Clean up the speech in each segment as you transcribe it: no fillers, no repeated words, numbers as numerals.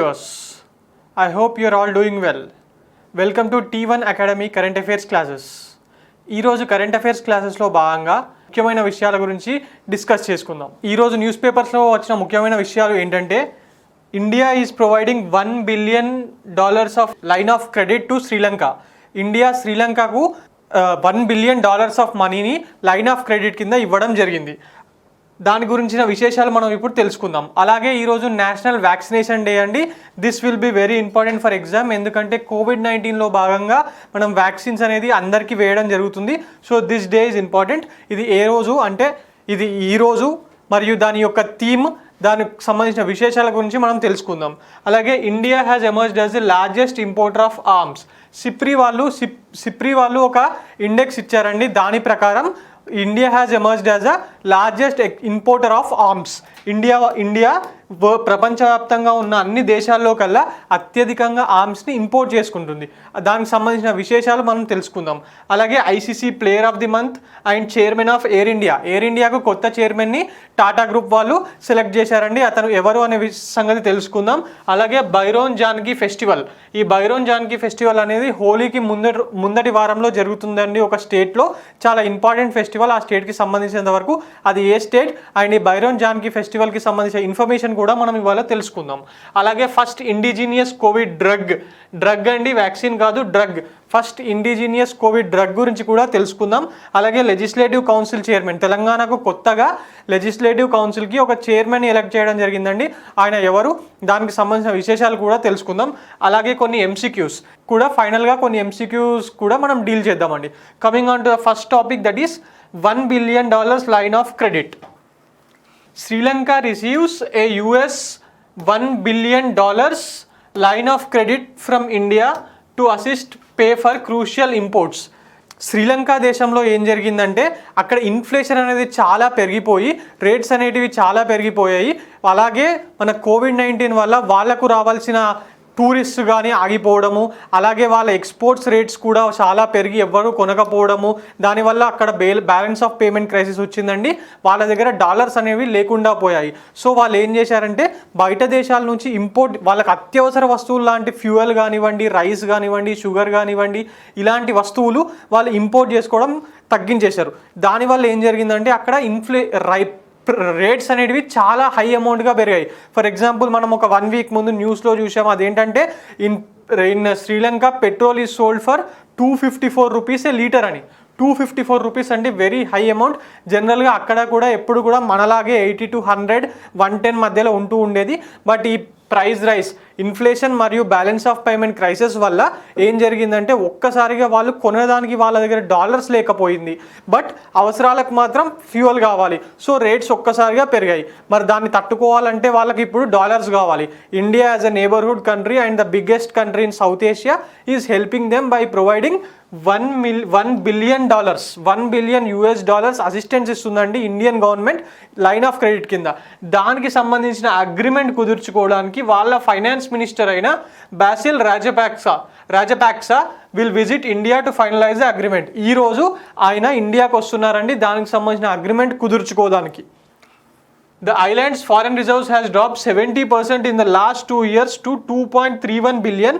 viewers, I hope you are all doing well. Welcome to T1 Academy Current Affairs classes. ఈరోజు current affairs క్లాసెస్లో భాగంగా ముఖ్యమైన విషయాల గురించి డిస్కస్ చేసుకుందాం. ఈరోజు న్యూస్ పేపర్స్లో వచ్చిన ముఖ్యమైన విషయాలు ఏంటంటే India is providing $1 billion of line of credit to Sri Lanka. India శ్రీలంకకు $1 billion ఆఫ్ మనీని లైన్ ఆఫ్ క్రెడిట్ కింద ఇవ్వడం జరిగింది. దాని గురించిన విశేషాలు మనం ఇప్పుడు తెలుసుకుందాం. అలాగే ఈరోజు నేషనల్ వ్యాక్సినేషన్ డే అండి. This will be very important for exam, ఎందుకంటే కోవిడ్-19లో భాగంగా మనం వ్యాక్సిన్స్ అనేది అందరికీ వేయడం జరుగుతుంది. So this day is important. ఇది ఏ రోజు అంటే ఇది ఈరోజు, మరియు దాని యొక్క థీమ్, దానికి సంబంధించిన విశేషాల గురించి మనం తెలుసుకుందాం. అలాగే India has emerged as the largest importer of arms. SIPRI వాళ్ళు ఒక ఇండెక్స్ ఇచ్చారండి. దాని ప్రకారం India has emerged as a largest importer of arms. India ప్రపంచవ్యాప్తంగా ఉన్న అన్ని దేశాల్లో కల్లా అత్యధికంగా ఆర్మ్స్ని ఇంపోర్ట్ చేసుకుంటుంది. దానికి సంబంధించిన విశేషాలు మనం తెలుసుకుందాం. అలాగే ICC player of the month and chairman of air ఇండియాకు కొత్త చైర్మన్ని టాటా గ్రూప్ వాళ్ళు సెలెక్ట్ చేశారండి. అతను ఎవరు అనే సంగతి తెలుసుకుందాం. అలాగే బైరోన్ జానకి ఫెస్టివల్. ఈ బైరోన్ జానకి ఫెస్టివల్ అనేది హోలీకి ముందటి వారంలో జరుగుతుందండి ఒక స్టేట్లో. చాలా ఇంపార్టెంట్ ఫెస్టివల్ ఆ స్టేట్కి సంబంధించినంత వరకు. అది ఏ స్టేట్ అండ్ ఈ బైరోన్ జానకి ఫెస్టివల్కి సంబంధించిన ఇన్ఫర్మేషన్ కూడా మనం ఇవాళ తెలుసుకుందాం. అలాగే ఫస్ట్ ఇండిజినియస్ కోవిడ్ డ్రగ్ అండి, వ్యాక్సిన్ కాదు, drug. First indigenous Covid drug గురించి కూడా తెలుసుకుందాం. అలాగే లెజిస్లేటివ్ కౌన్సిల్ చైర్మన్, తెలంగాణకు కొత్తగా లెజిస్లేటివ్ కౌన్సిల్కి ఒక చైర్మన్ ఎలక్ట్ చేయడం జరిగిందండి. ఆయన ఎవరు, దానికి సంబంధించిన విశేషాలు కూడా తెలుసుకుందాం. అలాగే కొన్ని ఎంసీక్యూస్ కూడా, ఫైనల్గా కొన్ని ఎంసీక్యూస్ కూడా మనం డీల్ చేద్దామండి. Coming on to the first topic, that is $1 billion line of credit. Sri Lanka receives a $1 billion line of credit from India to assist pay for crucial imports. Sri Lanka దేశంలో ఏం జరిగిందంటే అక్కడ ఇన్ఫ్లేషన్ అనేది చాలా పెరిగిపోయి రేట్స్ అనేటివి చాలా పెరిగిపోయాయి. అలాగే మన కోవిడ్-19 వల్ల వాళ్ళకు రావాల్సిన టూరిస్ట్ కానీ ఆగిపోవడము, అలాగే వాళ్ళ ఎక్స్పోర్ట్స్ రేట్స్ కూడా చాలా పెరిగి ఎవ్వరూ కొనకపోవడము, దానివల్ల అక్కడ బ్యాలెన్స్ ఆఫ్ పేమెంట్ క్రైసిస్ వచ్చిందండి. వాళ్ళ దగ్గర డాలర్స్ అనేవి లేకుండా పోయాయి. సో వాళ్ళు ఏం చేశారంటే బయట దేశాల నుంచి ఇంపోర్ట్, వాళ్ళకి అత్యవసర వస్తువులు లాంటి ఫ్యూయల్ కానివ్వండి, రైస్ కానివ్వండి, షుగర్ కానివ్వండి, ఇలాంటి వస్తువులు వాళ్ళు ఇంపోర్ట్ చేసుకోవడం తగ్గించేశారు. దానివల్ల ఏం జరిగిందంటే అక్కడ రేట్స్ అనేటివి చాలా హై అమౌంట్గా పెరిగాయి. ఫర్ ఎగ్జాంపుల్ మనం ఒక 1 week ముందు న్యూస్లో చూసాం. అదేంటంటే in Sri Lanka petrol is sold for ₹254 A litre అని. ₹254 అంటే వెరీ హై అమౌంట్. జనరల్గా అక్కడ కూడా ఎప్పుడు కూడా మనలాగే 80 to 100, 110 మధ్యలో ఉంటూ ఉండేది. బట్ ఈ ప్రైస్ రైస్, ఇన్ఫ్లేషన్ మరియు బ్యాలెన్స్ ఆఫ్ పేమెంట్ క్రైసిస్ వల్ల ఏం జరిగిందంటే ఒక్కసారిగా వాళ్ళు కొనడానికి వాళ్ళ దగ్గర డాలర్స్ లేకపోయింది. బట్ అవసరాలకు మాత్రం ఫ్యూయల్ కావాలి. సో రేట్స్ ఒక్కసారిగా పెరిగాయి. మరి దాన్ని తట్టుకోవాలంటే వాళ్ళకి ఇప్పుడు డాలర్స్ కావాలి. India as a neighbourhood country and the biggest country in South Asia is helping them by providing $1 billion $1 billion assistance ఇస్తుందండి Indian government line of credit కింద. దానికి సంబంధించిన అగ్రిమెంట్ కుదుర్చుకోవడానికి వాళ్ళ ఫైనాన్స్ మినిస్టర్ అయిన Basil Rajapaksa will visit India to finalise the agreement. ఈరోజు ఆయన ఇండియాకు వస్తున్నారండి దానికి సంబంధించిన అగ్రిమెంట్ కుదుర్చుకోవడానికి. The island's foreign reserves has dropped 70% in the last 2 years to $2.31 billion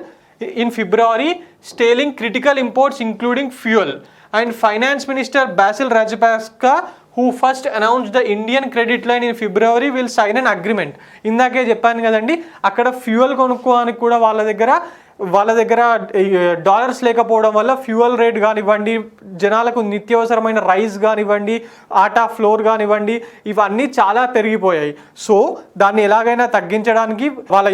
in February, stalling critical imports including fuel. And Finance Minister Basil Rajapaksa, who first announced the Indian credit line in February, will sign an agreement. ఇందాకే చెప్పాను కదండి, అక్కడ fuel కొనుక్కోవడానికి కూడా వాళ్ళ దగ్గర dollars లేకపోవడం వల్ల ఫ్యూయల్ రేట్ కానివ్వండి, జనాలకు నిత్యవసరమైన రైస్ కానివ్వండి, ఆటా ఫ్లోర్ కానివ్వండి, ఇవన్నీ చాలా పెరిగిపోయాయి. సో దాన్ని ఎలాగైనా తగ్గించడానికి వాళ్ళ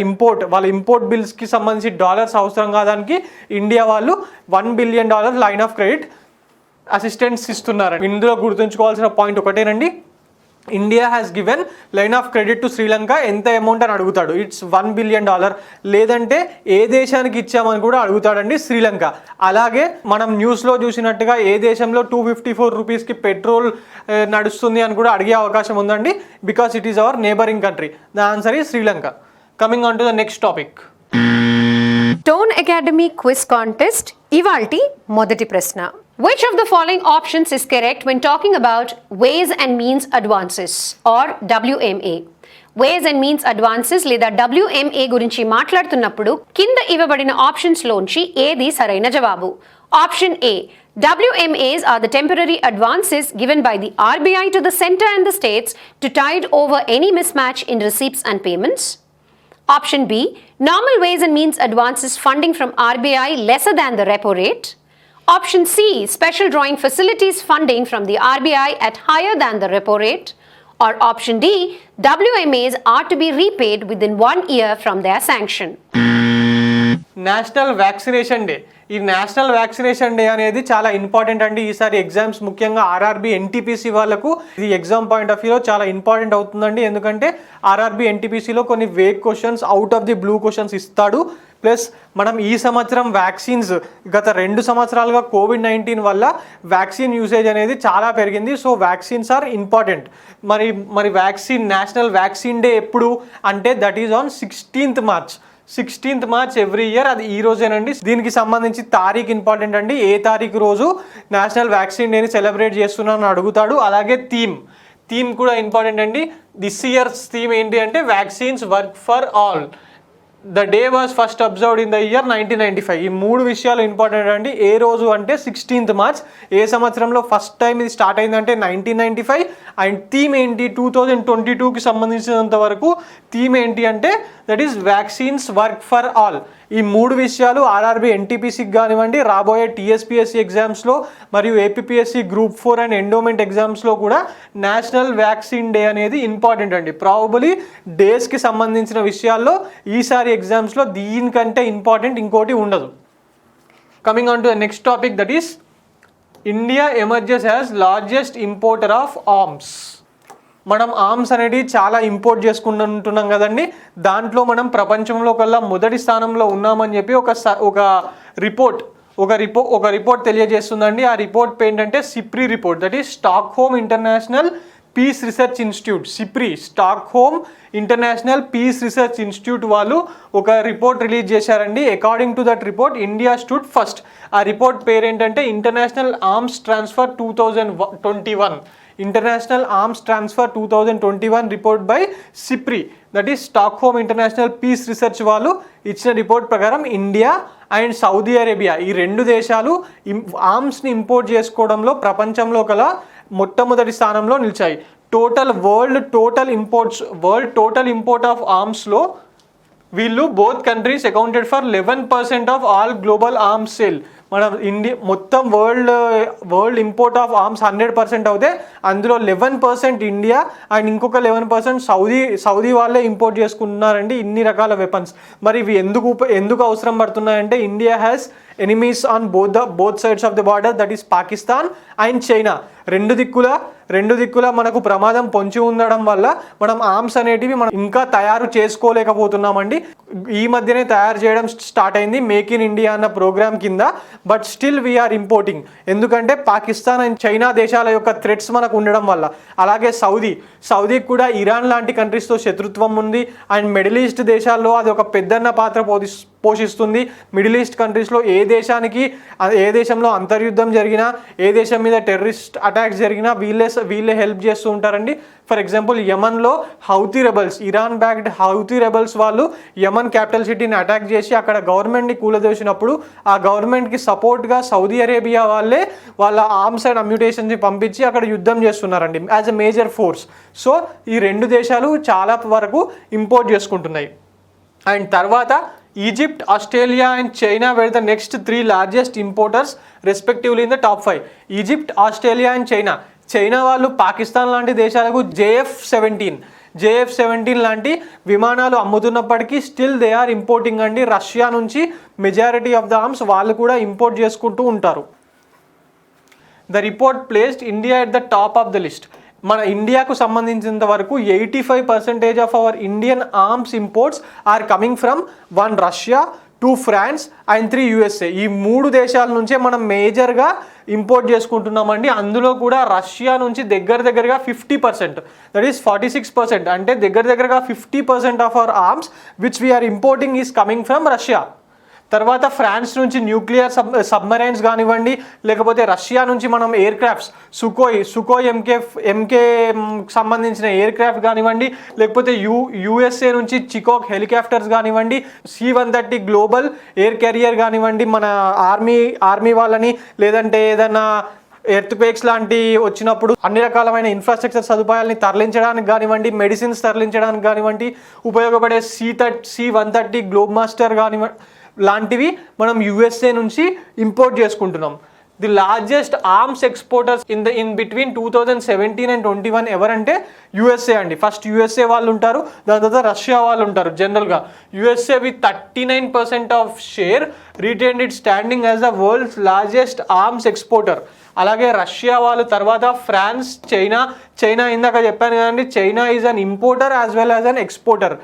ఇంపోర్ట్ బిల్స్కి సంబంధించి డాలర్స్ అవసరం కాదానికి ఇండియా వాళ్ళు $1 billion line of credit assistance ఇస్తున్నారు. ఇందులో గుర్తుంచుకోవాల్సిన పాయింట్ ఒకటేనండి, India has given line of credit to Sri Lanka. ఎంత అమౌంట్ అని అడుగుతాడు, ఇట్స్ $1 billion, లేదంటే ఏ దేశానికి ఇచ్చామని కూడా అడుగుతాడండి శ్రీలంక. అలాగే మనం న్యూస్లో చూసినట్టుగా ఏ దేశంలో ₹254కి పెట్రోల్ నడుస్తుంది అని కూడా అడిగే అవకాశం ఉందండి, because it is our neighbouring country. The answer is Sri Lanka. Coming on to the next topic, tone academy quiz contest. ఇవాల్టి మొదటి ప్రశ్న, which of the following options is correct when talking about Ways and Means Advances or WMA? Ways and means advances లేదా WMA గురించి మాట్లాడుతున్నప్పుడు కింద ఇవ్వబడిన options లోంచి ఏది సరైన జవాబు? Option A, WMAs are the temporary advances given by the RBI to the center and the states to tide over any mismatch in receipts and payments. Option B, normal ways and means advances funding from RBI lesser than the repo rate. Option C, special drawing facilities funding from the RBI at higher than the repo rate. Or option D, WMAs are to be repaid within 1 year from their sanction. National vaccination day. ఈ national vaccination day అనేది చాలా important అండి. ఈసారి exams ముఖ్యంగా RRB NTPC వాళ్ళకు ఇది exam point of వ్యూలో చాలా ఇంపార్టెంట్ అవుతుందండి. ఎందుకంటే ఆర్ఆర్బి ఎన్టీపీసీలో కొన్ని vague questions, out of the blue questions ఇస్తాడు. ప్లస్ మనం ఈ సంవత్సరం వ్యాక్సిన్స్ గత 2 సంవత్సరాలుగా COVID-19 వల్ల వ్యాక్సిన్ యూసేజ్ అనేది చాలా పెరిగింది. So vaccines are important. మరి వ్యాక్సిన్ నేషనల్ వ్యాక్సిన్ డే ఎప్పుడు అంటే that is on 16th March every year. అది ఈ రోజేనండి. దీనికి సంబంధించి తారీఖు ఇంపార్టెంట్ అండి. ఏ తారీఖు రోజు నేషనల్ వ్యాక్సిన్ డేని సెలబ్రేట్ చేస్తున్నానని అడుగుతాడు. అలాగే థీమ్ కూడా ఇంపార్టెంట్ అండి. దిస్ ఇయర్స్ థీమ్ ఏంటి అంటే vaccines work for all. The day was first observed in the year 1995. ఈ 3 విషయాలు ఇంపార్టెంట్ అండి. ఏ రోజు అంటే 16th మార్చ్. ఏ సంవత్సరంలో ఫస్ట్ టైం ఇది స్టార్ట్ అయిందంటే 1995. అండ్ థీమ్ ఏంటి 2022కి సంబంధించినంత వరకు థీమ్ ఏంటి అంటే that is vaccines work for all. ఈ 3 విషయాలు ఆర్ఆర్బి ఎన్టీపీసీకి కానివ్వండి, రాబోయే టీఎస్పీఎస్సీ ఎగ్జామ్స్లో మరియు ఏపీపీఎస్సీ గ్రూప్ 4 అండ్ ఎండోమెంట్ ఎగ్జామ్స్లో కూడా నేషనల్ వ్యాక్సిన్ డే అనేది ఇంపార్టెంట్ అండి. ప్రాబబులీ డేస్కి సంబంధించిన విషయాల్లో ఈసారి ఎగ్జామ్స్లో దీనికంటే ఇంపార్టెంట్ ఇంకోటి ఉండదు. Coming on to the next topic, that is India emerges as largest importer of arms. మనం ఆర్మ్స్ అనేది చాలా ఇంపోర్ట్ చేసుకుంటుంటున్నాం కదండి. దాంట్లో మనం ప్రపంచంలో కల్లా మొదటి స్థానంలో ఉన్నామని చెప్పి ఒక రిపోర్ట్ తెలియజేస్తుందండి. ఆ రిపోర్ట్ ఏంటంటే SIPRI report, that is Stockholm International Peace Research Institute. SIPRI, Stockholm International Peace Research Institute వాళ్ళు ఒక రిపోర్ట్ రిలీజ్ చేశారండి. According to that report India stood first. ఆ రిపోర్ట్ పేరు ఏంటంటే International Arms Transfer 2021. International Arms Transfer 2021 report by SIPRI, that is Stockholm International Peace Research వాళ్ళు ఇచ్చిన report ప్రకారం India and Saudi Arabia ఈ 2 దేశాలు ఆర్మ్స్ని ఇంపోర్ట్ చేసుకోవడంలో ప్రపంచంలో కల మొట్టమొదటి స్థానంలో నిలిచాయి. వరల్డ్ టోటల్ ఇంపోర్ట్ ఆఫ్ ఆర్మ్స్లో వీళ్ళు both countries accounted for 11% of all global arms sale. మన ఇండియా మొత్తం వరల్డ్ ఇంపోర్ట్ ఆఫ్ ఆర్మ్స్ 100% అవుతే అందులో 11% ఇండియా అండ్ ఇంకొక 11% సౌదీ వాళ్ళే ఇంపోర్ట్ చేసుకుంటున్నారండి ఇన్ని రకాల వెపన్స్. మరి ఇవి ఎందుకు అవసరం పడుతున్నాయంటే India has enemies on both sides of the border, that is Pakistan and China. రెండు దిక్కుల మనకు ప్రమాదం పొంచి ఉండడం వల్ల మనం ఆర్మ్స్ అనేటివి మనం ఇంకా తయారు చేసుకోలేకపోతున్నామండి. ఈ మధ్యనే తయారు చేయడం స్టార్ట్ అయింది మేక్ ఇన్ ఇండియా అన్న ప్రోగ్రామ్ కింద. బట్ స్టిల్ వీఆర్ ఇంపోర్టింగ్, ఎందుకంటే పాకిస్తాన్ అండ్ చైనా దేశాల యొక్క థ్రెట్స్ మనకు ఉండడం వల్ల. అలాగే సౌదీకి కూడా ఇరాన్ లాంటి కంట్రీస్తో శత్రుత్వం ఉంది అండ్ మిడిల్ ఈస్ట్ దేశాల్లో అది ఒక పెద్దన్న పాత్ర పోషిస్తుంది. మిడిల్ ఈస్ట్ కంట్రీస్లో ఏ దేశంలో అంతర్యుద్ధం జరిగినా, ఏ దేశం మీద టెర్రరిస్ట్ అటాక్స్ జరిగినా వీళ్ళే హెల్ప్ చేస్తూ ఉంటారండి. ఫర్ ఎగ్జాంపుల్ యమన్లో Houthi rebels, Iran backed Houthi rebels వాళ్ళు యమన్ క్యాపిటల్ సిటీని అటాక్ చేసి అక్కడ గవర్నమెంట్ని కూలదోసినప్పుడు ఆ గవర్నమెంట్కి సపోర్ట్గా సౌదీ అరేబియా వాళ్ళ ఆర్మ్స్ అండ్ అమ్యుటేషన్స్ని పంపించి అక్కడ యుద్ధం చేస్తున్నారండి as a major force. So ఈ 2 దేశాలు చాలా వరకు ఇంపోర్ట్ చేసుకుంటున్నాయి. అండ్ తర్వాత Egypt, Australia and China wear the next 3 largest importers respectively in the top 5. Egypt, Australia and China వాళ్ళు పాకిస్తాన్ లాంటి దేశాలకు JF-17 లాంటి విమానాలు అమ్ముతున్నప్పటికీ స్టిల్ దే ఆర్ ఇంపోర్టింగ్ అండి. రష్యా నుంచి మెజారిటీ ఆఫ్ ద ఆర్మ్స్ వాళ్ళు కూడా ఇంపోర్ట్ చేసుకుంటూ ఉంటారు. The report placed India at the top of the list. మన ఇండియాకు సంబంధించినంత వరకు 85% of our Indian arms imports are coming from 1 Russia, 2 France and 3 USA. ఈ 3 దేశాల నుంచే మనం మేజర్గా ఇంపోర్ట్ చేసుకుంటున్నామండి. అందులో కూడా రష్యా నుంచి దగ్గరగా 50%, దట్ ఈస్ 46%, అంటే దగ్గరగా 50% of our arms which we are importing is coming from Russia. తర్వాత ఫ్రాన్స్ నుంచి న్యూక్లియర్ సబ్మరైన్స్ కానివ్వండి, లేకపోతే రష్యా నుంచి మనం ఎయిర్ క్రాఫ్ట్స్ సుకోయ్ ఎంకే సంబంధించిన ఎయిర్ క్రాఫ్ట్ కానివ్వండి, లేకపోతే యుఎస్ఏ నుంచి చికోక్ హెలికాప్టర్స్ కానివ్వండి, C-130 గ్లోబల్ ఎయిర్ కెరియర్ కానివ్వండి, మన ఆర్మీ వాళ్ళని లేదంటే ఏదైనా ఎర్త్క్వేక్స్ లాంటి వచ్చినప్పుడు అన్ని రకాలమైన ఇన్ఫ్రాస్ట్రక్చర్ సదుపాయాలని తరలించడానికి కానివ్వండి, మెడిసిన్స్ తరలించడానికి కానివ్వండి ఉపయోగపడే C-130 గ్లోబ్ మాస్టర్ కానివ్వండి లాంటివి మనం యుఎస్ఏ నుంచి ఇంపోర్ట్ చేసుకుంటున్నాం. The largest arms exporters in between 2017 and 21 ఎవరంటే యుఎస్ఏ అండి. ఫస్ట్ యుఎస్ఏ వాళ్ళు ఉంటారు, దాని తర్వాత రష్యా వాళ్ళు ఉంటారు. జనరల్గా USA with 39% of share retained it standing as the world's largest arms exporter. అలాగే రష్యా వాళ్ళు, తర్వాత ఫ్రాన్స్, చైనా ఇందాక చెప్పాను కదండి, China is an importer as well as an exporter.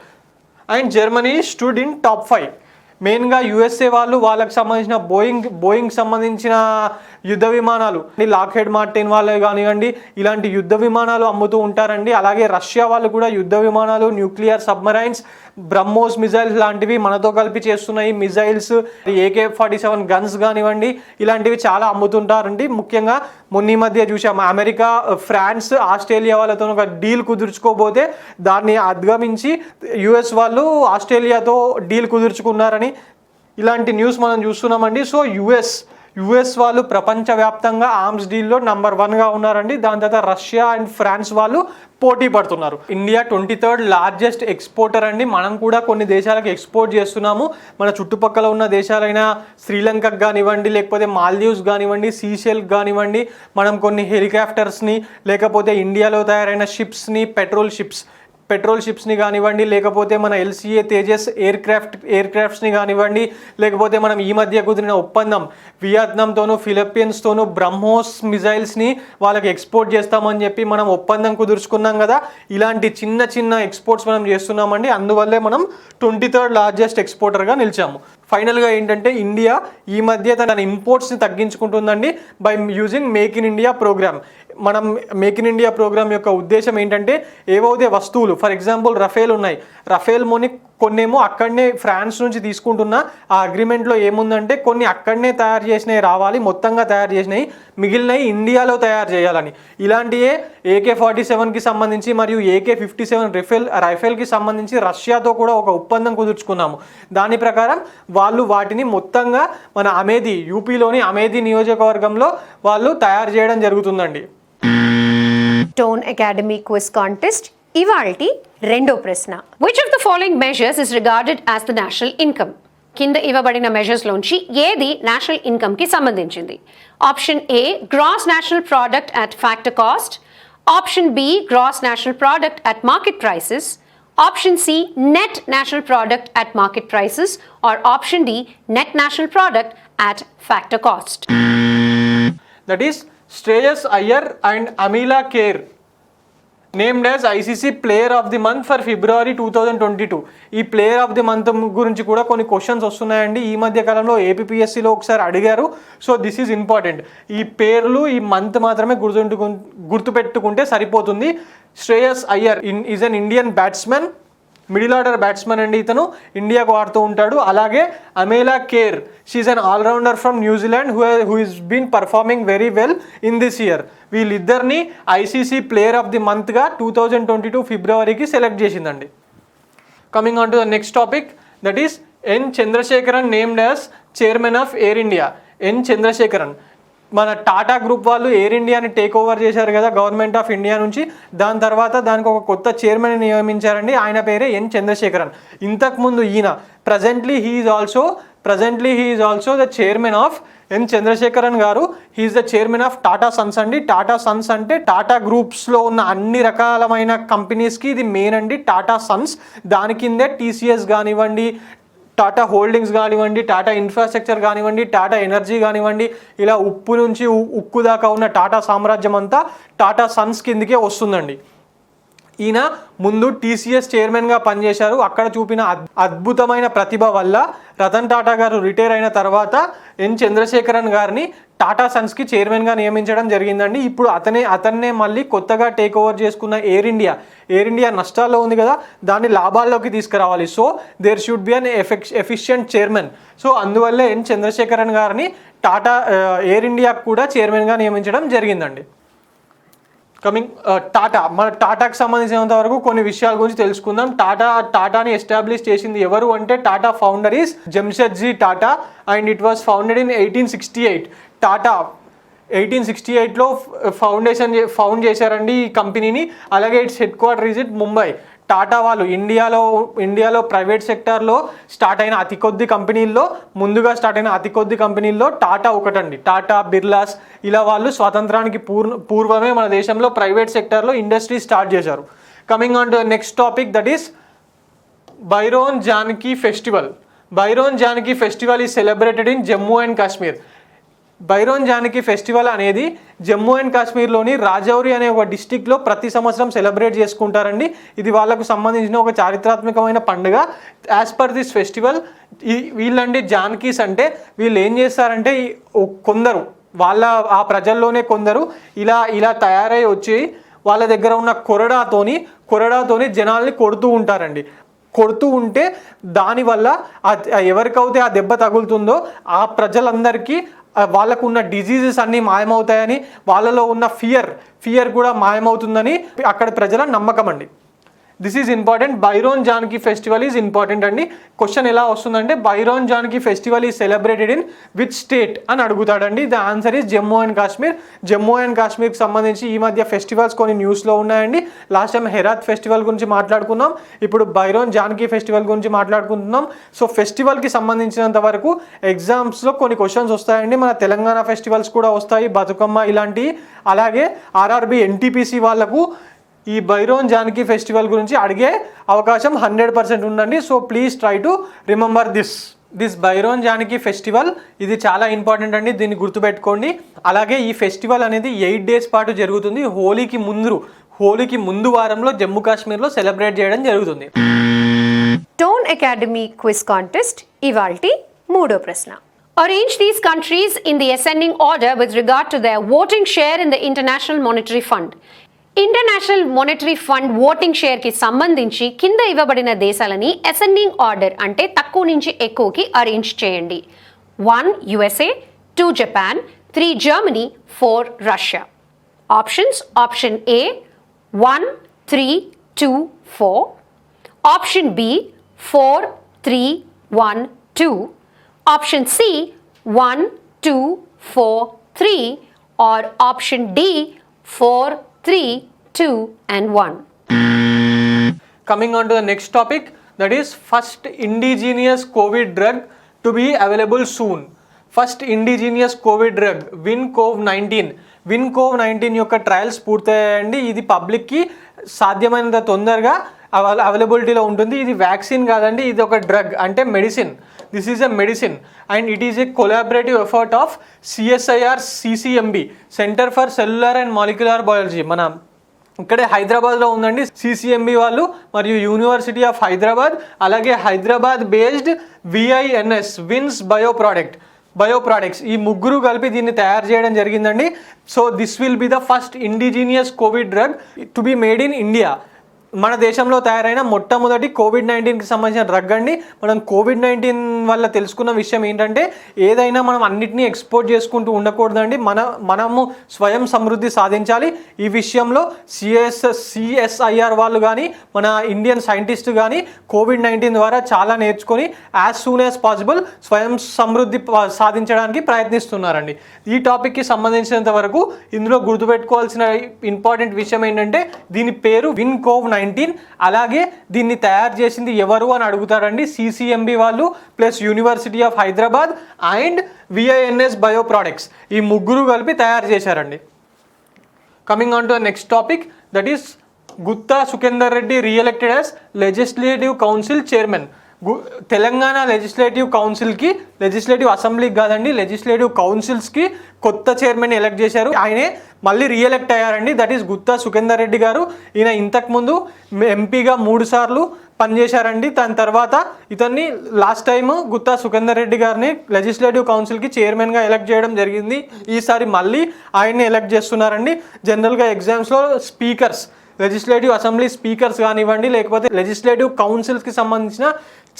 And Germany stood in top 5. మెయిన్గా యుఎస్ఏ వాళ్ళు వాళ్ళకి సంబంధించిన బోయింగ్ సంబంధించిన యుద్ధ విమానాలు, లాక్హెడ్ మార్టిన్ వాళ్ళు కానివ్వండి ఇలాంటి యుద్ధ విమానాలు అమ్ముతూ ఉంటారండి. అలాగే రష్యా వాళ్ళు కూడా యుద్ధ విమానాలు, న్యూక్లియర్ సబ్మరైన్స్, బ్రహ్మోస్ మిజైల్స్ లాంటివి మనతో కలిపి చేస్తున్నాయి. మిజైల్స్, AK-47 గన్స్ కానివ్వండి ఇలాంటివి చాలా అమ్ముతుంటారండి. ముఖ్యంగా మొన్న ఈ మధ్య చూసాము, అమెరికా, ఫ్రాన్స్, ఆస్ట్రేలియా వాళ్ళతో ఒక డీల్ కుదుర్చుకోబోతే దాన్ని అధిగమించి యుఎస్ వాళ్ళు ఆస్ట్రేలియాతో డీల్ కుదుర్చుకున్నారని ఇలాంటి న్యూస్ మనం చూస్తున్నామండి. సో యుఎస్ వాళ్ళు ప్రపంచవ్యాప్తంగా ఆర్మ్స్ డీల్లో నెంబర్ 1గా ఉన్నారండి. దాని తర్వాత రష్యా అండ్ ఫ్రాన్స్ వాళ్ళు పోటీ పడుతున్నారు. ఇండియా 23rd లార్జెస్ట్ ఎక్స్పోర్టర్ అండి. మనం కూడా కొన్ని దేశాలకు ఎక్స్పోర్ట్ చేస్తున్నాము. మన చుట్టుపక్కల ఉన్న దేశాలైన శ్రీలంకకు కానివ్వండి, లేకపోతే మాల్దీవ్స్ కానివ్వండి, సీషెల్ కానివ్వండి, మనం కొన్ని హెలికాప్టర్స్ని, లేకపోతే ఇండియాలో తయారైన షిప్స్ని, పెట్రోల్ షిప్స్ని కానివ్వండి, లేకపోతే మన LCA తేజస్ ఎయిర్ క్రాఫ్ట్స్ని కానివ్వండి, లేకపోతే మనం ఈ మధ్య కుదిరిన ఒప్పందం వియత్నాంతోనూ ఫిలిప్పీన్స్తోనూ బ్రహ్మోస్ మిజైల్స్ని వాళ్ళకి ఎక్స్పోర్ట్ చేస్తామని చెప్పి మనం ఒప్పందం కుదుర్చుకున్నాం కదా. ఇలాంటి చిన్న ఎక్స్పోర్ట్స్ మనం చేస్తున్నామండి. అందువల్లే మనం 23rd లార్జెస్ట్ ఎక్స్పోర్టర్గా నిలిచాము. ఫైనల్గా ఏంటంటే ఇండియా ఈ మధ్య తన ఇంపోర్ట్స్ని తగ్గించుకుంటుందండి by using make in India programme. మనం మేక్ ఇన్ ఇండియా ప్రోగ్రామ్ యొక్క ఉద్దేశం ఏంటంటే ఏవైతే వస్తువులు, ఫర్ ఎగ్జాంపుల్ రఫేల్ ఉన్నాయి, రఫేల్ కొన్నేమో అక్కడనే ఫ్రాన్స్ నుంచి తీసుకుంటున్నా ఆ అగ్రిమెంట్లో ఏముందంటే కొన్ని అక్కడనే తయారు చేసినవి రావాలి, మొత్తంగా తయారు చేసినవి మిగిలినవి ఇండియాలో తయారు చేయాలని. ఇలాంటియే AK-47కి సంబంధించి మరియు AK-57 రైఫెల్కి సంబంధించి రష్యాతో కూడా ఒక ఒప్పందం కుదుర్చుకున్నాము. దాని ప్రకారం వాళ్ళు వాటిని మొత్తంగా మన యూపీలోని అమేధి నియోజకవర్గంలో వాళ్ళు తయారు చేయడం జరుగుతుందండి. టోన్ అకాడమీ క్విజ్ కాంటెస్ట్ ఇవాల్టి రెండో ప్రశ్న. Which of the following measures is regarded as the national income? కింద ఇవ్వబడిన మెజర్స్ లోంచి ఏది నేషనల్ ఇన్కమ్ కి సంబంధించింది? Option A gross national product at factor cost, option B gross national product at market prices, option C net national product at market prices, or option D net national product at factor cost. That is Shreyas Iyer and Amelia Kerr named as ICC player of the month for February 2022. ఈ player of the month గురించి కూడా కొన్ని questions వస్తున్నాయండి. ఈ మధ్య కాలంలో APPSCలో ఒకసారి అడిగారు. So this is important. ఈ పేర్లు ఈ మంత్ మాత్రమే గుర్తుపెట్టుకుంటే సరిపోతుంది. Shreyas Iyer is an Indian batsmen, middle order batsmen అండి. ఇతను ఇండియాకు ఆడుతూ ఉంటాడు. అలాగే Amelia Kerr, she an allrounder from New Zealand who is been performing very well in this year. వీళ్ళిద్దరిని ICC ప్లేయర్ ఆఫ్ ది మంత్గా 2022 ఫిబ్రవరికి సెలెక్ట్ చేసిందండి. Coming on to the next topic, that is N. Chandrasekaran named as chairman of air India. N. Chandrasekaran మన Tata group వాళ్ళు air ఇండియాని take over చేశారు కదా government of India నుంచి. దాని తర్వాత దానికి ఒక కొత్త చైర్మన్ నియమించారండి. ఆయన పేరే N. చంద్రశేఖరన్. ఇంతకుముందు ఈయన presently he is also the chairman of N. Chandrasekaran గారు. He is the chairman of Tata Sons అండి. టాటా సన్స్ అంటే టాటా గ్రూప్స్లో ఉన్న అన్ని రకాలమైన కంపెనీస్కి ఇది మెయిన్ అండి, టాటా సన్స్. దాని కిందే TCS కానివ్వండి, టాటా హోల్డింగ్స్ కానివ్వండి, టాటా ఇన్ఫ్రాస్ట్రక్చర్ కానివ్వండి, టాటా ఎనర్జీ కానివ్వండి, ఇలా ఉప్పు నుంచి ఉక్కు దాకా ఉన్న టాటా సామ్రాజ్యం అంతా టాటా సన్స్ కిందకే వస్తుందండి. ఈయన ముందు TCS చైర్మన్గా పనిచేశారు. అక్కడ చూపిన అద్భుతమైన ప్రతిభ వల్ల రతన్ టాటా గారు రిటైర్ అయిన తర్వాత N. చంద్రశేఖరన్ గారిని టాటా సన్స్కి చైర్మన్గా నియమించడం జరిగిందండి. ఇప్పుడు అతన్నే మళ్ళీ కొత్తగా టేక్ ఓవర్ చేసుకున్న ఎయిర్ ఇండియా నష్టాల్లో ఉంది కదా, దాన్ని లాభాల్లోకి తీసుకురావాలి. So there should be an efficient chairman. So అందువల్లే ఎన్ చంద్రశేఖరన్ గారిని టాటా ఎయిర్ ఇండియాకు కూడా చైర్మన్గా నియమించడం జరిగిందండి. మన టాటాకి సంబంధించినంత వరకు కొన్ని విషయాల గురించి తెలుసుకుందాం. టాటాని ఎస్టాబ్లిష్ చేసింది ఎవరు అంటే, Tata founder is Jamshedji Tata and it was founded in 1868. Tata 1868లో ఫౌండ్ చేశారండి ఈ కంపెనీని. అలాగే its headquarter is it Mumbai. Tata వాళ్ళు ఇండియాలో ప్రైవేట్ సెక్టార్లో ముందుగా స్టార్ట్ అయిన అతి కొద్ది కంపెనీల్లో టాటా ఒకటండి. టాటా, బిర్లాస్ ఇలా వాళ్ళు స్వాతంత్రానికి పూర్వమే మన దేశంలో ప్రైవేట్ సెక్టార్లో ఇండస్ట్రీ స్టార్ట్ చేశారు. Coming on to next topic, that is Byron Janaki festival. Byron Janaki festival is celebrated in Jammu and Kashmir. Byron Janaki festival అనేది జమ్మూ అండ్ కాశ్మీర్లోని రాజౌరి అనే ఒక డిస్టిక్లో ప్రతి సంవత్సరం సెలబ్రేట్ చేసుకుంటారండి. ఇది వాళ్ళకు సంబంధించిన ఒక చారిత్రాత్మకమైన పండుగ. యాజ్ పర్ దిస్ ఫెస్టివల్ వీళ్ళండి జానకీస్ అంటే వీళ్ళు ఏం చేస్తారంటే, కొందరు ఆ ప్రజల్లోనే కొందరు ఇలా తయారై వచ్చి వాళ్ళ దగ్గర ఉన్న కొరడాతోని జనాల్ని కొడుతూ ఉంటే దానివల్ల ఎవరికైతే ఆ దెబ్బ తగులుతుందో ఆ ప్రజలందరికీ వాళ్ళకు ఉన్న డిజీజెస్ అన్నీ మాయమవుతాయని, వాళ్ళలో ఉన్న ఫియర్ కూడా మాయమవుతుందని అక్కడ ప్రజల నమ్మకం అండి. This is important. Bhairon Janaki festival is important అండి. క్వశ్చన్ ఎలా వస్తుందంటే, Bhairon Janaki festival is celebrated in which state అని అడుగుతాడండి. The answer is Jammu and Kashmir. Jammu and కాశ్మీర్కి సంబంధించి ఈ మధ్య ఫెస్టివల్స్ కొన్ని న్యూస్లో ఉన్నాయండి. లాస్ట్ టైం హెరాత్ ఫెస్టివల్ గురించి మాట్లాడుకున్నాం, ఇప్పుడు బైరోన్ జానకి ఫెస్టివల్ గురించి మాట్లాడుకుంటున్నాం. సో ఫెస్టివల్కి సంబంధించినంత వరకు ఎగ్జామ్స్లో కొన్ని క్వశ్చన్స్ వస్తాయండి. మన తెలంగాణ ఫెస్టివల్స్ కూడా వస్తాయి, బతుకమ్మ ఇలాంటివి. అలాగే ఆర్ఆర్బి ఎన్టీపీసీ వాళ్ళకు ఈ బైరోన్ జానకి ఫెస్టివల్ గురించి అడిగే అవకాశం 100% ఉందండి. So please try to remember this Byron Janaki festival. ఇది చాలా ఇంపార్టెంట్ అండి, దీన్ని గుర్తుపెట్టుకోండి. అలాగే ఈ ఫెస్టివల్ అనేది 8 days పాటు జరుగుతుంది. హోలీకి ముందు వారంలో జమ్మూ కాశ్మీర్లో సెలబ్రేట్ చేయడం జరుగుతుంది. టోన్ అకాడమీ క్విజ్ కాంటెస్ట్ ఇవాల్టి మూడో ప్రశ్న. Arrange these countries in the ascending order with regard to their voting share in the International Monetary Fund. International monetary fund voting షేర్కి సంబంధించి కింద ఇవ్వబడిన దేశాలని అసెండింగ్ ఆర్డర్ అంటే తక్కువ నుంచి ఎక్కువకి అరేంజ్ చేయండి. 1 USA, 2 Japan, 3 Germany, 4 Russia. Options: option A 1, 3, 2, 4. Option B 4, 3, 1, 2. Option C 1, 2, 4, 3. or option D 4, 3, 2 and 1. Coming on to the next topic, that is first indigenous COVID drug to be available soon. First indigenous COVID drug WinCov-19 యొక్క trials పూర్తయ్యాయండి. ఇది పబ్లిక్కి సాధ్యమైనంత తొందరగా అవైలబిలిటీలో ఉంటుంది. ఇది vaccine కాదండి, ఇది ఒక డ్రగ్ అంటే medicine. This is a medicine and it is a collaborative effort of CSIR CCMB, centre for cellular and molecular biology. మన ఇక్కడే హైదరాబాద్లో ఉందండి. CCMB వాళ్ళు మరియు యూనివర్సిటీ ఆఫ్ హైదరాబాద్, అలాగే హైదరాబాద్ బేస్డ్ VINS విన్స్ బయోప్రాడక్ట్స్ ఈ ముగ్గురు కలిపి దీన్ని తయారు చేయడం జరిగిందండి. So this will be the first indigenous Covid drug to be made in India. మన దేశంలో తయారైన మొట్టమొదటి COVID-19కి సంబంధించిన డ్రగ్ అండి. మనం COVID-19 వల్ల తెలుసుకున్న విషయం ఏంటంటే, ఏదైనా మనం అన్నిటినీ ఎక్స్పోర్ట్ చేసుకుంటూ ఉండకూడదండి. మనము స్వయం సమృద్ధి సాధించాలి. ఈ విషయంలో CSIR వాళ్ళు కానీ మన ఇండియన్ సైంటిస్ట్ కానీ COVID-19 ద్వారా చాలా నేర్చుకొని యాజ్ సూన్ యాజ్ పాసిబుల్ స్వయం సమృద్ధి సాధించడానికి ప్రయత్నిస్తున్నారండి. ఈ టాపిక్కి సంబంధించినంత వరకు ఇందులో గుర్తుపెట్టుకోవాల్సిన ఇంపార్టెంట్ విషయం ఏంటంటే, దీని పేరు WinCov-19. అలాగే దీన్ని తయారు చేసింది ఎవరు అని అడుగుతారండి. CCMB వాళ్ళు plus university of Hyderabad and VINS bioproducts ఈ ముగ్గురు కలిపి తయారు చేశారండి. Coming on to next topic, that is Gutta Sukhender Reddy reelected as legislative council chairman. Telangana legislative అసెంబ్లీకి కాదండి, లెజిస్లేటివ్ కౌన్సిల్స్కి కొత్త చైర్మన్ ఎలక్ట్ చేశారు. ఆయనే మళ్ళీ రీఎలెక్ట్ అయ్యారండి. దట్ ఈస్ గుత్తా సుఖేందర్ రెడ్డి గారు. ఈయన ఇంతకుముందు ఎంపీగా 3 సార్లు, పనిచేశారండి. దాని తర్వాత ఇతన్ని లాస్ట్ టైం గుత్తా సుఖేందర్ రెడ్డి గారిని లెజిస్లేటివ్ కౌన్సిల్కి చైర్మన్గా ఎలక్ట్ చేయడం జరిగింది. ఈసారి మళ్ళీ ఆయన్ని ఎలక్ట్ చేస్తున్నారండి. జనరల్గా ఎగ్జామ్స్లో స్పీకర్స్, లెజిస్లేటివ్ అసెంబ్లీ స్పీకర్స్ కానివ్వండి, లేకపోతే లెజిస్లేటివ్ కౌన్సిల్స్కి సంబంధించిన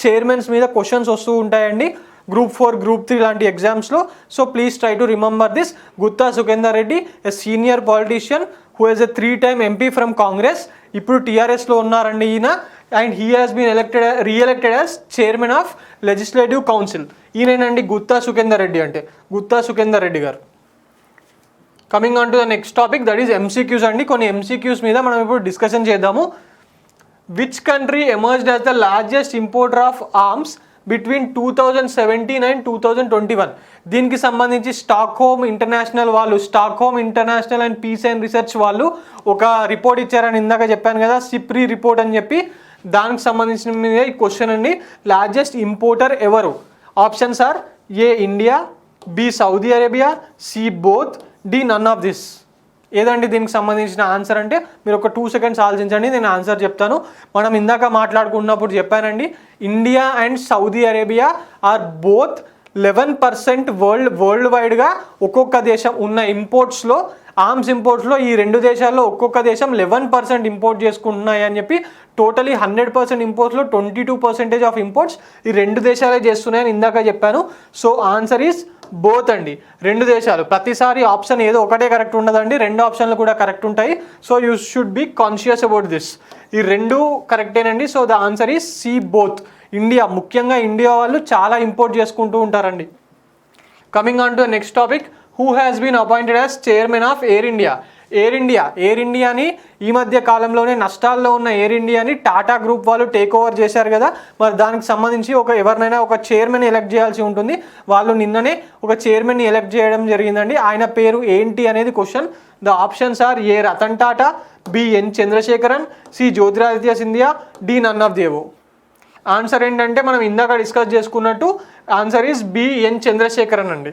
చైర్మన్స్ మీద క్వశ్చన్స్ వస్తూ ఉంటాయండి గ్రూప్ 4, గ్రూప్ 3 లాంటి ఎగ్జామ్స్లో. So please try to remember this. Gutta Sukhender Reddy, a senior politician who has a 3-time MP from Congress. ఇప్పుడు టీఆర్ఎస్లో ఉన్నారండి ఈయన. And he has been reelected as chairman of legislative council. ఈయనేనండి గుత్తా సుఖేందర్ రెడ్డి అంటే, గుత్తా సుఖేందర్ రెడ్డి గారు. Coming on to the next topic, that is MCQs అండి. కొన్ని MCQs మీద మనం ఇప్పుడు డిస్కషన్ చేద్దాము. Which country emerged as the largest importer of arms between 2017 and 2021? దీనికి సంబంధించి Stockholm international and peace and research వాళ్ళు ఒక రిపోర్ట్ ఇచ్చారని ఇందాక చెప్పాను కదా, సిప్రీ రిపోర్ట్ అని చెప్పి. దానికి సంబంధించిన మీద ఈ క్వశ్చన్ అండి. లార్జెస్ట్ ఇంపోర్టర్ ఎవరు? Options are A India, B Saudi Arabia, C both, D none of this. ఏదండి దీనికి సంబంధించిన ఆన్సర్ అంటే మీరు ఒక 2 seconds ఆలోచించండి, నేను ఆన్సర్ చెప్తాను. మనం ఇందాక మాట్లాడుకున్నప్పుడు చెప్పానండి, India and Saudi Arabia are both 11% world వైడ్గా ఒక్కొక్క దేశం ఉన్న ఇంపోర్ట్స్లో, ఆర్మ్స్ ఇంపోర్ట్స్లో ఈ 2 దేశాల్లో ఒక్కొక్క దేశం 11% ఇంపోర్ట్ చేసుకుంటున్నాయి అని చెప్పి. టోటలీ 100% ఇంపోర్ట్స్లో 22% ఆఫ్ ఇంపోర్ట్స్ ఈ 2 దేశాలే చేస్తున్నాయని ఇందాక చెప్పాను. సో ఆన్సర్ ఈస్ బోత్ అండి, 2 దేశాలు. ప్రతిసారి ఆప్షన్ ఏదో ఒకటే కరెక్ట్ ఉండదండి, 2 ఆప్షన్లు కూడా కరెక్ట్ ఉంటాయి. So you should be conscious about this. ఈ 2 కరెక్టేనండి. So the answer is C both. India, ముఖ్యంగా ఇండియా వాళ్ళు చాలా ఇంపోర్ట్ చేసుకుంటూ ఉంటారండి. Coming on to next topic, who has been appointed as chairman of air India? Air ఇండియాని ఈ మధ్య కాలంలోనే నష్టాల్లో ఉన్న ఎయిర్ ఇండియాని టాటా గ్రూప్ వాళ్ళు టేక్ ఓవర్ చేశారు కదా. మరి దానికి సంబంధించి ఎవరినైనా ఒక చైర్మన్ ఎలక్ట్ చేయాల్సి ఉంటుంది. వాళ్ళు నిన్ననే ఒక చైర్మన్ని ఎలక్ట్ చేయడం జరిగిందండి. ఆయన పేరు ఏంటి అనేది question. The options are A Ratan Tata, B N Chandrasekaran, C Jyotiraditya Scindia, D none of these. Answer ఏంటంటే మనం ఇందాక డిస్కస్ చేసుకున్నట్టు answer is B N Chandrasekaran అండి.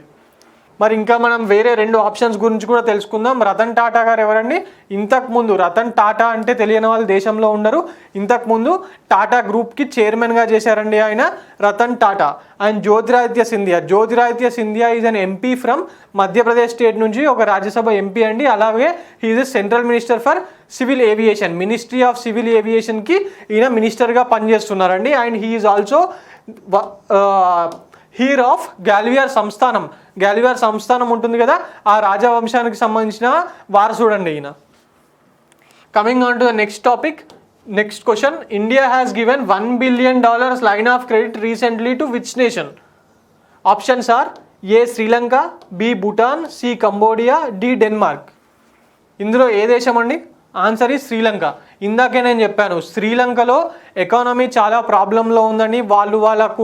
మరి ఇంకా మనం వేరే 2 ఆప్షన్స్ గురించి కూడా తెలుసుకుందాం. రతన్ టాటా గారు ఎవరండి? ఇంతకుముందు రతన్ టాటా అంటే తెలియని వాళ్ళు దేశంలో ఉండరు. ఇంతకుముందు టాటా గ్రూప్కి చైర్మన్గా చేశారండి ఆయన, Ratan Tata. And Jyotiraditya Scindia is an MP from Madhya Pradesh state నుంచి, ఒక రాజ్యసభ MP అండి. అలాగే he is central minister for civil aviation, ministry of civil ఏవియేషన్కి ఈయన మినిస్టర్గా పనిచేస్తున్నారండి. And he is also heir of Gwalior సంస్థానం ఉంటుంది కదా, ఆ రాజవంశానికి సంబంధించిన వారసుడండి ఈయన. Coming on to the next topic, next question, India has given $1 billion line of credit recently to which nation? Options are A Sri Lanka, B Bhutan, C Cambodia, D Denmark. ఇందులో ఏ దేశం అండి? ఆన్సర్ ఈ శ్రీలంక. ఇందాకే నేను చెప్పాను, శ్రీలంకలో ఎకానమీ చాలా ప్రాబ్లంలో ఉందని. వాళ్ళకు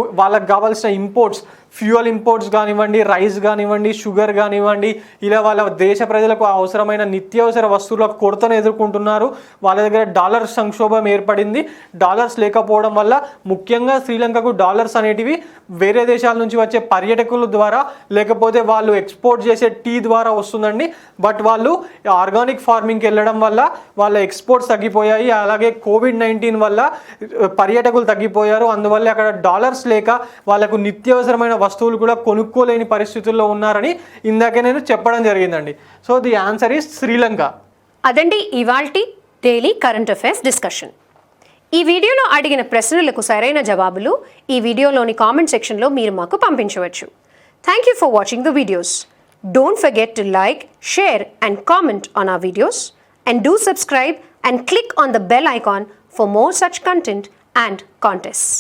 కావాల్సిన ఇంపోర్ట్స్, ఫ్యూయల్ ఇంపోర్ట్స్ కానివ్వండి, రైస్ కానివ్వండి, షుగర్ కానివ్వండి, ఇలా వాళ్ళ దేశ ప్రజలకు అవసరమైన నిత్యావసర వస్తువుల కొరతను ఎదుర్కొంటున్నారు. వాళ్ళ దగ్గర డాలర్ సంక్షోభం ఏర్పడింది. డాలర్స్ లేకపోవడం వల్ల ముఖ్యంగా శ్రీలంకకు డాలర్స్ అనేటివి వేరే దేశాల నుంచి వచ్చే పర్యాటకుల ద్వారా, లేకపోతే వాళ్ళు ఎక్స్పోర్ట్ చేసే టీ ద్వారా వస్తుందండి. బట్ వాళ్ళు ఆర్గానిక్ ఫార్మింగ్కి వెళ్ళడం వల్ల వాళ్ళ ఎక్స్పోర్ట్స్ తగ్గిపోయాయి. అలాగే COVID-19 వల్ల పర్యాటకులు తగ్గిపోయారు. అందువల్ల అక్కడ డాలర్స్ లేక వాళ్ళకు నిత్యావసరమైన వస్తువులు కూడా కొనుక్కోలేని పరిస్థితుల్లో ఉన్నారని ఇందాకే నేను చెప్పడం జరిగిందండి. So the answer is Sri Lanka. అదండి ఇవాల్టి డైలీ కరెంట్ అఫైర్స్ డిస్కషన్. ఈ వీడియోలో అడిగిన ప్రశ్నలకు సరైన జవాబులు ఈ వీడియోలోని కామెంట్ సెక్షన్లో మీరు మాకు పంపించవచ్చు. Thank you for watching the videos. Don't forget to like, share and comment on our videos, and do subscribe and click on the bell icon for more such content and contests.